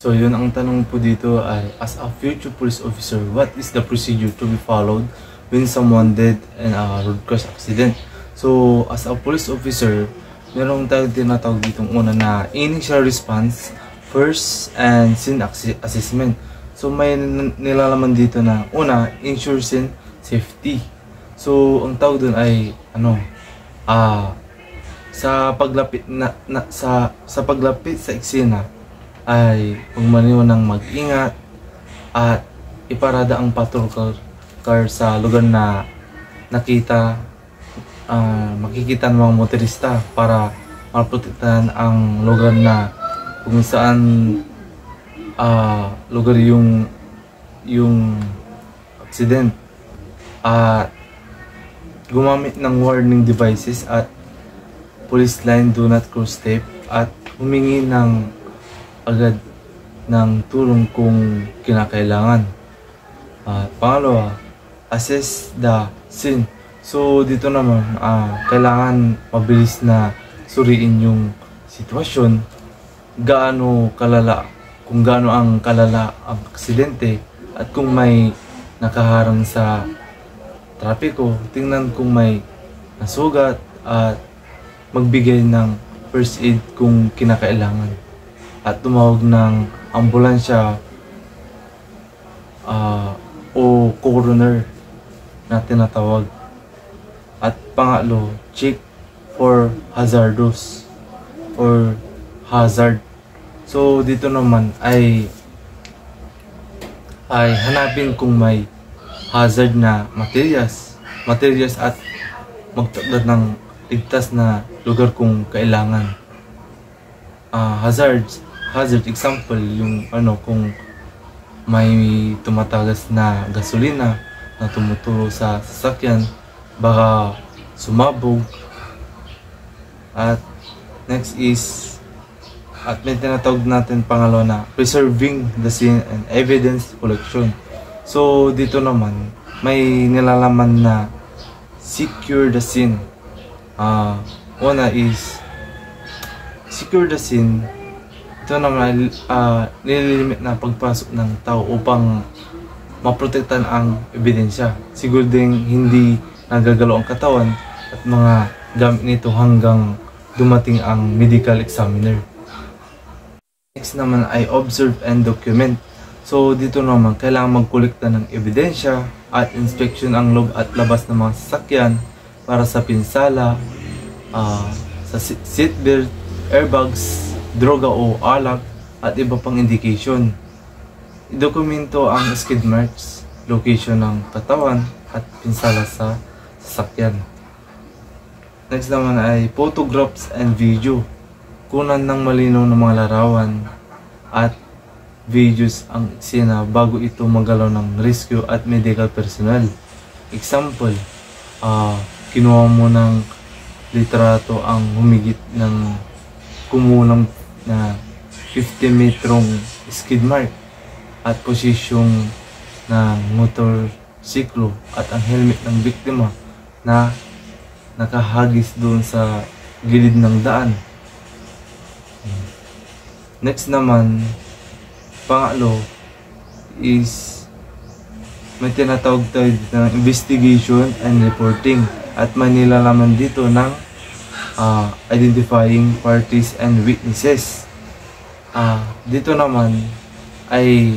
So yun ang tanong po dito ay, as a future police officer, what is the procedure to be followed when someone dead in a road crash accident? So as a police officer, meron tayong tinatawag ditong una na initial response, first, and scene assessment. So may nilalaman dito na una, ensure scene safety. So ang tawag dun ay sa paglapit sa paglapit sa eksena ay pagmaniwan ng mag-ingat at iparada ang patrol car sa lugar na makikita ng mga motorista para maprotektahan ang lugar na kung saan lugar yung accident, at gumamit ng warning devices at police line do not cross tape, at humingi agad ng tulong kung kinakailangan. Pangalawa, assess the scene. So dito naman, kailangan mabilis na suriin yung sitwasyon, kung gaano ang kalala ang aksidente, at kung may nakaharang sa trapiko, tingnan kung may nasugat at magbigay ng first aid kung kinakailangan, at tumawag ng ambulansya o coroner na tinatawag. At pangatlo, check for hazard. So dito naman ay hanapin kung may hazard na materials at magtakda ng ligtas na lugar kung kailangan. Hazard example, yung kung may tumatagas na gasolina na tumuturo sa sasakyan, baka sumabog. At next is, at may tinatawag natin pangalawa na preserving the scene and evidence collection. So dito naman may nilalaman na secure the scene. Una is secure the scene. Ito naman nililimit na pagpasok ng tao upang maprotektan ang ebidensya. Siguro ding hindi nagagalaw ang katawan at mga gamit nito hanggang dumating ang medical examiner. Next naman ay observe and document. So dito naman kailangan magkolekta ng ebidensya at inspection ang loob at labas ng mga sasakyan para sa pinsala, sa seatbelt, airbags, droga o alak, at iba pang indication. Idokumento ang skid marks, location ng katawan at pinsala sa sasakyan. Next naman ay photographs and video. Kunan ng malinaw na mga larawan at videos ang eksena bago ito magalaw ng rescue at medical personnel. Example, kinuha mo ng litrato ang humigit ng kumulang na 50 metrong skid mark at posisyong ng motorsiklo at ang helmet ng biktima na nakahagis doon sa gilid ng daan. Next naman, pangalo is may tinatawag tayo dito ng investigation and reporting, at may nilalaman dito ng identifying parties and witnesses. Dito naman ay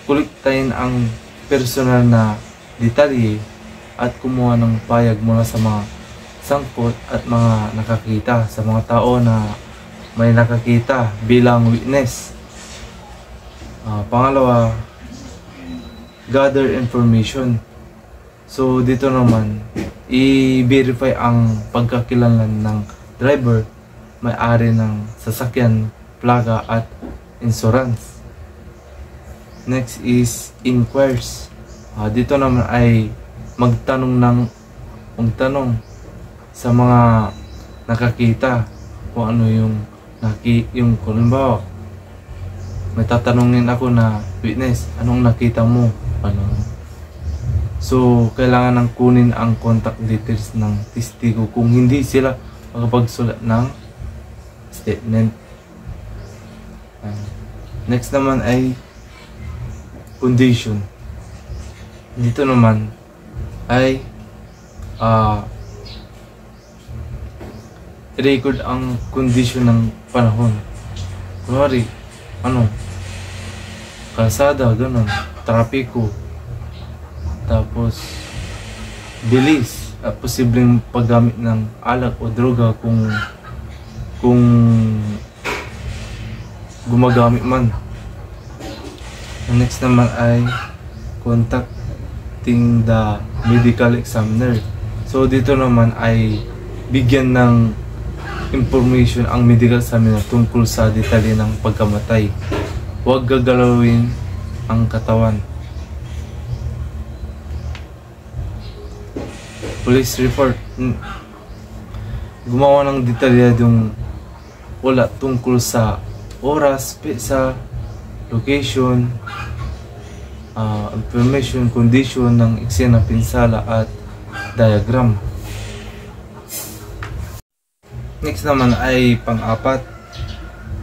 kolektahin ang personal na detalye at kumuha ng payag mula sa mga sangkot at mga nakakita, sa mga tao na may nakakita bilang witness. Pangalawa, gather information. So dito naman i-verify ang pagkakilanlan ng driver, may-ari ng sasakyan, plaga at insurance. Next is inquires. Dito naman ay magtanong sa mga nakakita kung ano yung halimbawa may tatanungin ako na witness, anong nakita mo? So, kailangan nang kunin ang contact details ng testigo kung hindi sila makapagsulat ng statement. Next naman ay condition. Dito naman ay i-record ang condition ng panahon. Kunwari, kalsada, ganun, trapiko, tapos bilis, posibleng paggamit ng alak o droga kung gumagamit man. Ang next naman ay contacting the medical examiner. So dito naman ay bigyan ng information ang medical examiner tungkol sa detalye ng pagkamatay. Huwag gagalawin ang katawan. Police report. Gumawa ng detalyadong wala tungkol sa oras, sa location, information, condition ng eksena, pinsala at diagram. Next naman ay pang-apat,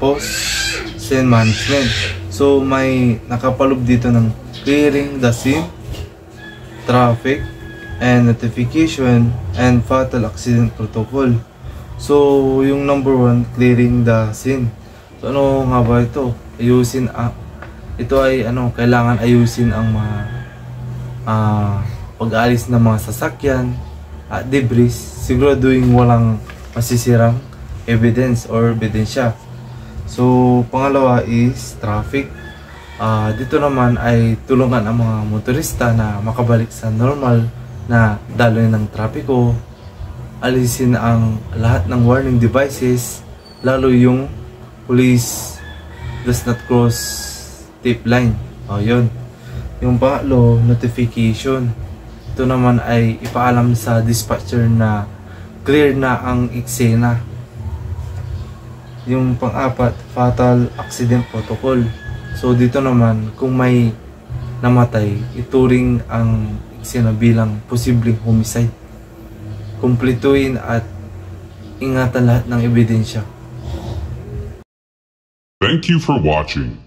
post-scene management. So may nakapaloob dito ng clearing the scene, traffic, and notification, and fatal accident protocol. So yung number 1, clearing the scene. So ano nga ba ito? Ayusin ito ay kailangan ayusin ang mga pag-aalis ng mga sasakyan at debris, siguraduhin walang masisirang evidence or ebidensya. So pangalawa is traffic. Dito naman ay tulungan ang mga motorista na makabalik sa normal na daloy ng trapiko, alisin ang lahat ng warning devices, lalo yung police does not cross tip line. Yun. Yung pangatlo, notification. Ito naman ay ipaalam sa dispatcher na clear na ang eksena. Yung pang-apat, fatal accident protocol. So dito naman, kung may namatay, ituring ang eksena bilang posibleng homicide. Kumpletuhin at ingatan lahat ng ebidensya. Thank you for watching.